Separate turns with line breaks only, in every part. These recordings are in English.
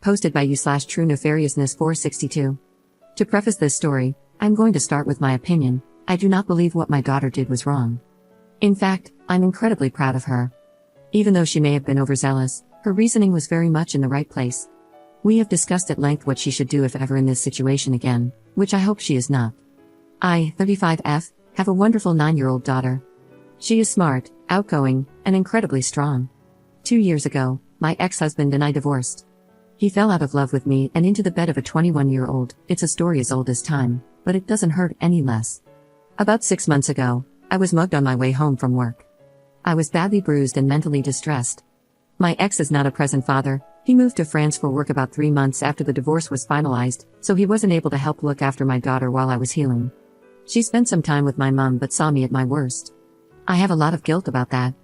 Posted by you/True Nefariousness 462. To preface this story, I'm going to start with my opinion. I do not believe what my daughter did was wrong. In fact, I'm incredibly proud of her. Even though she may have been overzealous, her reasoning was very much in the right place. We have discussed at length what she should do if ever in this situation again, which I hope she is not. I, 35F, have a wonderful 9-year-old daughter. She is smart, outgoing, and incredibly strong. 2 years ago, my ex-husband and I divorced. He fell out of love with me and into the bed of a 21-year-old. It's a story as old as time, but it doesn't hurt any less. About 6 months ago, I was mugged on my way home from work. I was badly bruised and mentally distressed. My ex is not a present father. He moved to France for work about 3 months after the divorce was finalized, so he wasn't able to help look after my daughter while I was healing. She spent some time with my mom but saw me at my worst. I have a lot of guilt about that.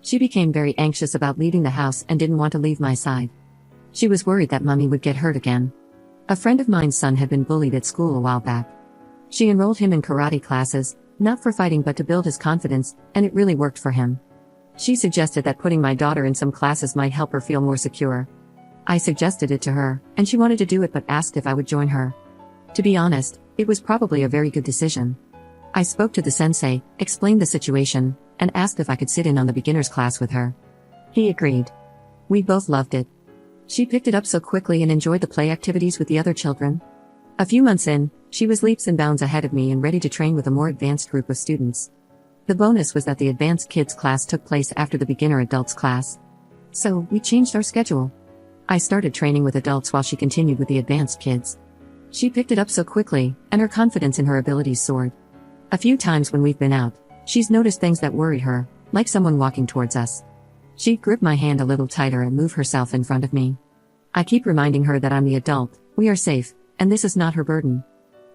She became very anxious about leaving the house and didn't want to leave my side. She was worried that mommy would get hurt again. A friend of mine's son had been bullied at school a while back. She enrolled him in karate classes, not for fighting but to build his confidence, and it really worked for him. She suggested that putting my daughter in some classes might help her feel more secure. I suggested it to her, and she wanted to do it but asked if I would join her. To be honest, it was probably a very good decision. I spoke to the sensei, explained the situation, and asked if I could sit in on the beginner's class with her. He agreed. We both loved it. She picked it up so quickly and enjoyed the play activities with the other children. A few months in, she was leaps and bounds ahead of me and ready to train with a more advanced group of students. The bonus was that the advanced kids class took place after the beginner adults class. So, we changed our schedule. I started training with adults while she continued with the advanced kids. She picked it up so quickly, and her confidence in her abilities soared. A few times when we've been out, she's noticed things that worried her, like someone walking towards us. She'd grip my hand a little tighter and move herself in front of me. I keep reminding her that I'm the adult, we are safe, and this is not her burden.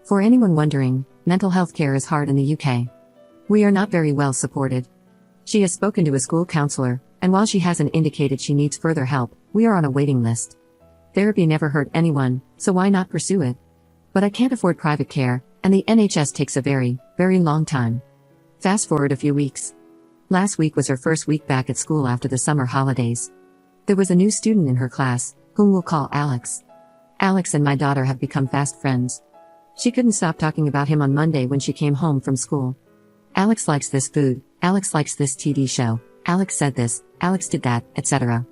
For anyone wondering, mental health care is hard in the UK. We are not very well supported. She has spoken to a school counselor, and while she hasn't indicated she needs further help, we are on a waiting list. Therapy never hurt anyone, so why not pursue it? But I can't afford private care, and the NHS takes a very, very long time. Fast forward a few weeks. Last week was her first week back at school after the summer holidays. There was a new student in her class, whom we'll call Alex. Alex and my daughter have become fast friends. She couldn't stop talking about him on Monday when she came home from school. Alex likes this food, Alex likes this TV show, Alex said this, Alex did that, etc.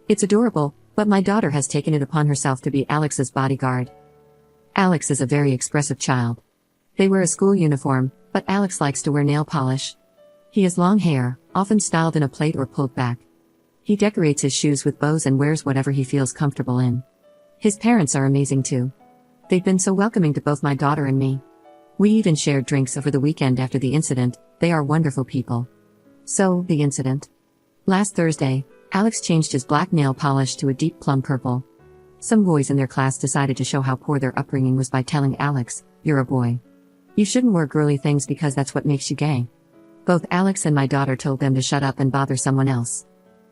It's adorable, but my daughter has taken it upon herself to be Alex's bodyguard. Alex is a very expressive child. They wear a school uniform, but Alex likes to wear nail polish. He has long hair, often styled in a plait or pulled back. He decorates his shoes with bows and wears whatever he feels comfortable in. His parents are amazing too. They've been so welcoming to both my daughter and me. We even shared drinks over the weekend after the incident. They are wonderful people. So, the incident. Last Thursday, Alex changed his black nail polish to a deep plum purple. Some boys in their class decided to show how poor their upbringing was by telling Alex, "You're a boy. You shouldn't wear girly things because that's what makes you gay." Both Alex and my daughter told them to shut up and bother someone else.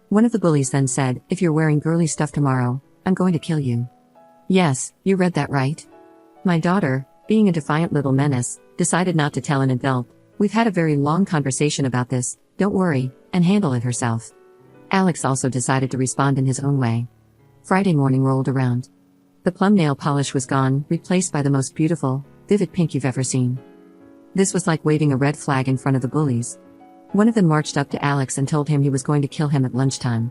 One of the bullies then said, "If you're wearing girly stuff tomorrow, I'm going to kill you." Yes, you read that right. My daughter, being a defiant little menace, decided not to tell an adult. We've had a very long conversation about this, don't worry, and handle it herself. Alex also decided to respond in his own way. Friday morning rolled around. The plum nail polish was gone, replaced by the most beautiful, vivid pink you've ever seen. This was like waving a red flag in front of the bullies. One of them marched up to Alex and told him he was going to kill him at lunchtime.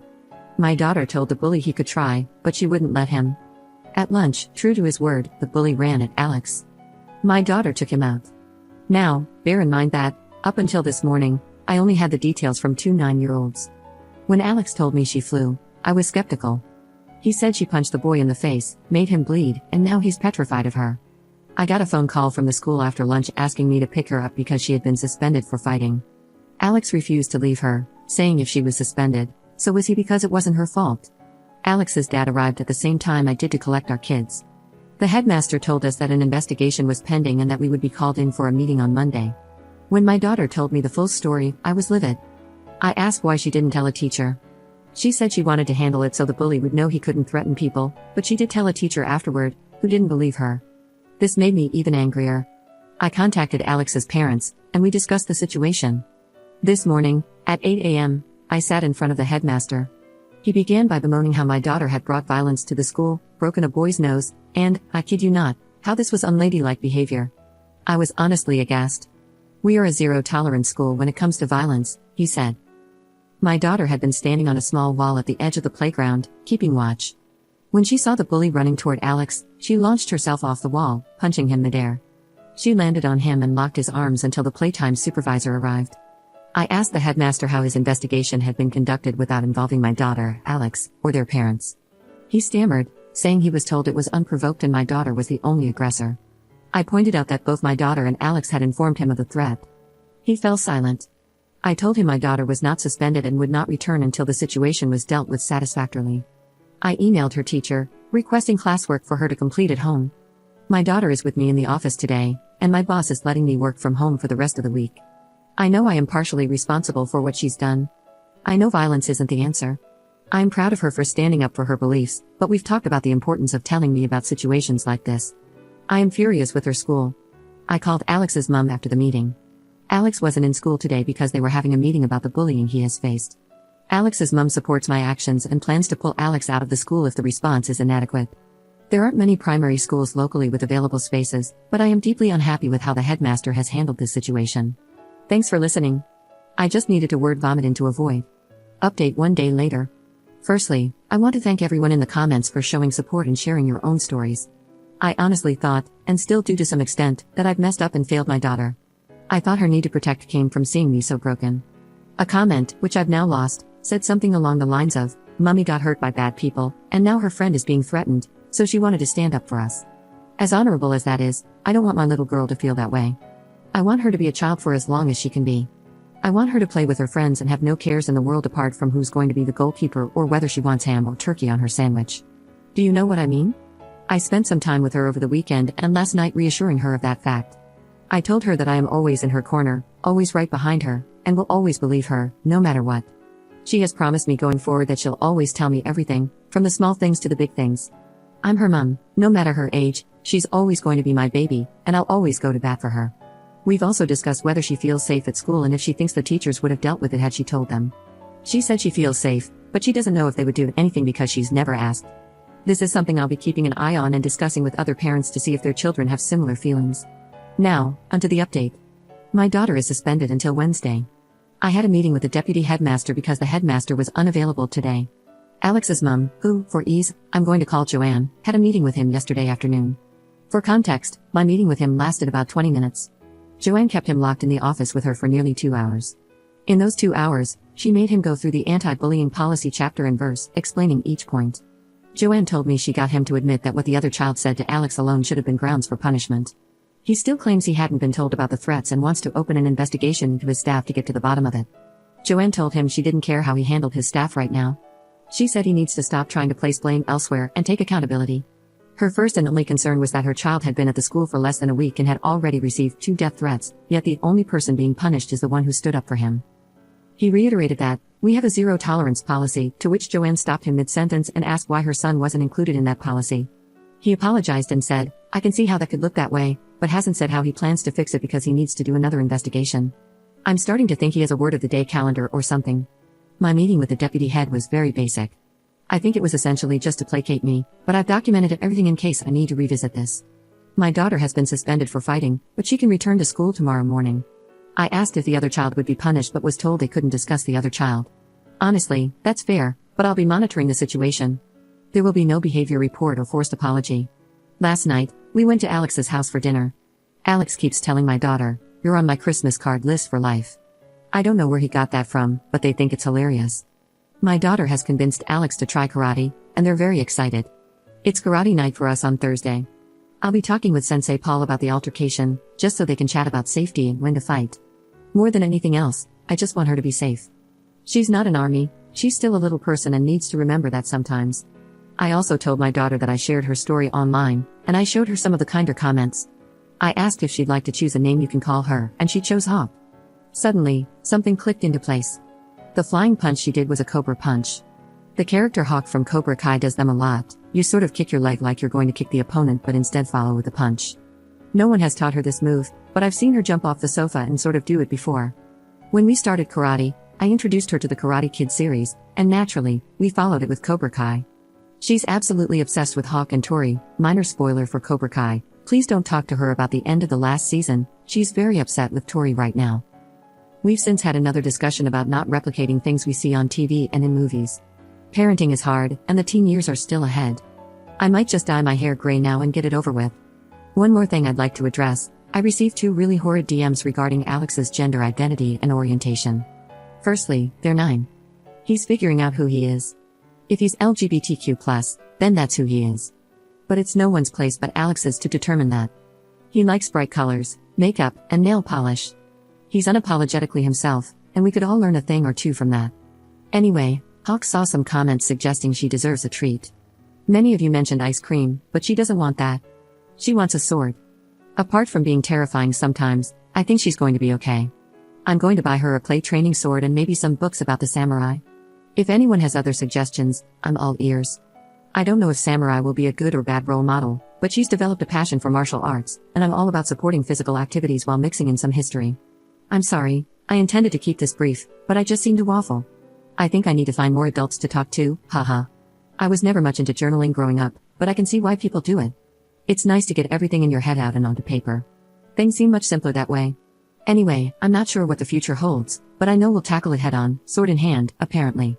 My daughter told the bully he could try, but she wouldn't let him. At lunch, true to his word, the bully ran at Alex. My daughter took him out. Now, bear in mind that, up until this morning, I only had the details from 2 9-year-olds. When Alex told me she flew, I was skeptical. He said she punched the boy in the face, made him bleed, and now he's petrified of her. I got a phone call from the school after lunch asking me to pick her up because she had been suspended for fighting. Alex refused to leave her, saying if she was suspended, so was he because it wasn't her fault. Alex's dad arrived at the same time I did to collect our kids. The headmaster told us that an investigation was pending and that we would be called in for a meeting on Monday. When my daughter told me the full story, I was livid. I asked why she didn't tell a teacher. She said she wanted to handle it so the bully would know he couldn't threaten people, but she did tell a teacher afterward, who didn't believe her. This made me even angrier. I contacted Alex's parents, and we discussed the situation. This morning, at 8 a.m., I sat in front of the headmaster. He began by bemoaning how my daughter had brought violence to the school, broken a boy's nose, and, I kid you not, how this was unladylike behavior. I was honestly aghast. "We are a zero-tolerance school when it comes to violence," he said. My daughter had been standing on a small wall at the edge of the playground, keeping watch. When she saw the bully running toward Alex, she launched herself off the wall, punching him midair. She landed on him and locked his arms until the playtime supervisor arrived. I asked the headmaster how his investigation had been conducted without involving my daughter, Alex, or their parents. He stammered, saying he was told it was unprovoked and my daughter was the only aggressor. I pointed out that both my daughter and Alex had informed him of the threat. He fell silent. I told him my daughter was not suspended and would not return until the situation was dealt with satisfactorily. I emailed her teacher, requesting classwork for her to complete at home. My daughter is with me in the office today, and my boss is letting me work from home for the rest of the week. I know I am partially responsible for what she's done. I know violence isn't the answer. I'm proud of her for standing up for her beliefs, but we've talked about the importance of telling me about situations like this. I am furious with her school. I called Alex's mom after the meeting. Alex wasn't in school today because they were having a meeting about the bullying he has faced. Alex's mom supports my actions and plans to pull Alex out of the school if the response is inadequate. There aren't many primary schools locally with available spaces, but I am deeply unhappy with how the headmaster has handled this situation. Thanks for listening. I just needed to word vomit into a void. Update 1 day later. Firstly, I want to thank everyone in the comments for showing support and sharing your own stories. I honestly thought, and still do to some extent, that I've messed up and failed my daughter. I thought her need to protect came from seeing me so broken. A comment, which I've now lost, said something along the lines of, "Mummy got hurt by bad people, and now her friend is being threatened, so she wanted to stand up for us." As honorable as that is, I don't want my little girl to feel that way. I want her to be a child for as long as she can be. I want her to play with her friends and have no cares in the world apart from who's going to be the goalkeeper or whether she wants ham or turkey on her sandwich. Do you know what I mean? I spent some time with her over the weekend and last night reassuring her of that fact. I told her that I am always in her corner, always right behind her, and will always believe her, no matter what. She has promised me going forward that she'll always tell me everything, from the small things to the big things. I'm her mom, no matter her age, she's always going to be my baby, and I'll always go to bat for her. We've also discussed whether she feels safe at school and if she thinks the teachers would have dealt with it had she told them. She said she feels safe, but she doesn't know if they would do anything because she's never asked. This is something I'll be keeping an eye on and discussing with other parents to see if their children have similar feelings. Now, onto the update. My daughter is suspended until Wednesday. I had a meeting with the deputy headmaster because the headmaster was unavailable today. Alex's mom, who, for ease, I'm going to call Joanne, had a meeting with him yesterday afternoon. For context, my meeting with him lasted about 20 minutes. Joanne kept him locked in the office with her for nearly 2 hours. In those 2 hours, she made him go through the anti-bullying policy chapter and verse, explaining each point. Joanne told me she got him to admit that what the other child said to Alex alone should have been grounds for punishment. He still claims he hadn't been told about the threats and wants to open an investigation into his staff to get to the bottom of it. Joanne told him she didn't care how he handled his staff right now. She said he needs to stop trying to place blame elsewhere and take accountability. Her first and only concern was that her child had been at the school for less than a week and had already received 2 death threats, yet the only person being punished is the one who stood up for him. He reiterated that, "We have a zero-tolerance policy," to which Joanne stopped him mid-sentence and asked why her son wasn't included in that policy. He apologized and said, "I can see how that could look that way," but hasn't said how he plans to fix it because he needs to do another investigation. I'm starting to think he has a word of the day calendar or something. My meeting with the deputy head was very basic. I think it was essentially just to placate me, but I've documented everything in case I need to revisit this. My daughter has been suspended for fighting, but she can return to school tomorrow morning. I asked if the other child would be punished but was told they couldn't discuss the other child. Honestly, that's fair, but I'll be monitoring the situation. There will be no behavior report or forced apology. Last night, we went to Alex's house for dinner. Alex keeps telling my daughter, "You're on my Christmas card list for life." I don't know where he got that from, but they think it's hilarious. My daughter has convinced Alex to try karate, and they're very excited. It's karate night for us on Thursday. I'll be talking with Sensei Paul about the altercation, just so they can chat about safety and when to fight. More than anything else, I just want her to be safe. She's not an army, she's still a little person and needs to remember that sometimes. I also told my daughter that I shared her story online, and I showed her some of the kinder comments. I asked if she'd like to choose a name you can call her, and she chose Hawk. Suddenly, something clicked into place. The flying punch she did was a cobra punch. The character Hawk from Cobra Kai does them a lot. You sort of kick your leg like you're going to kick the opponent but instead follow with a punch. No one has taught her this move, but I've seen her jump off the sofa and sort of do it before. When we started karate, I introduced her to the Karate Kid series, and naturally, we followed it with Cobra Kai. She's absolutely obsessed with Hawk and Tori. Minor spoiler for Cobra Kai, please don't talk to her about the end of the last season, she's very upset with Tori right now. We've since had another discussion about not replicating things we see on TV and in movies. Parenting is hard, and the teen years are still ahead. I might just dye my hair gray now and get it over with. One more thing I'd like to address. I received 2 really horrid DMs regarding Alex's gender identity and orientation. Firstly, they're 9. He's figuring out who he is. If he's LGBTQ+, then that's who he is. But it's no one's place but Alex's to determine that. He likes bright colors, makeup, and nail polish. He's unapologetically himself, and we could all learn a thing or two from that. Anyway, Hawk saw some comments suggesting she deserves a treat. Many of you mentioned ice cream, but she doesn't want that. She wants a sword. Apart from being terrifying sometimes, I think she's going to be okay. I'm going to buy her a play training sword and maybe some books about the samurai. If anyone has other suggestions, I'm all ears. I don't know if samurai will be a good or bad role model, but she's developed a passion for martial arts, and I'm all about supporting physical activities while mixing in some history. I'm sorry, I intended to keep this brief, but I just seem to waffle. I think I need to find more adults to talk to, haha. I was never much into journaling growing up, but I can see why people do it. It's nice to get everything in your head out and onto paper. Things seem much simpler that way. Anyway, I'm not sure what the future holds, but I know we'll tackle it head on, sword in hand, apparently.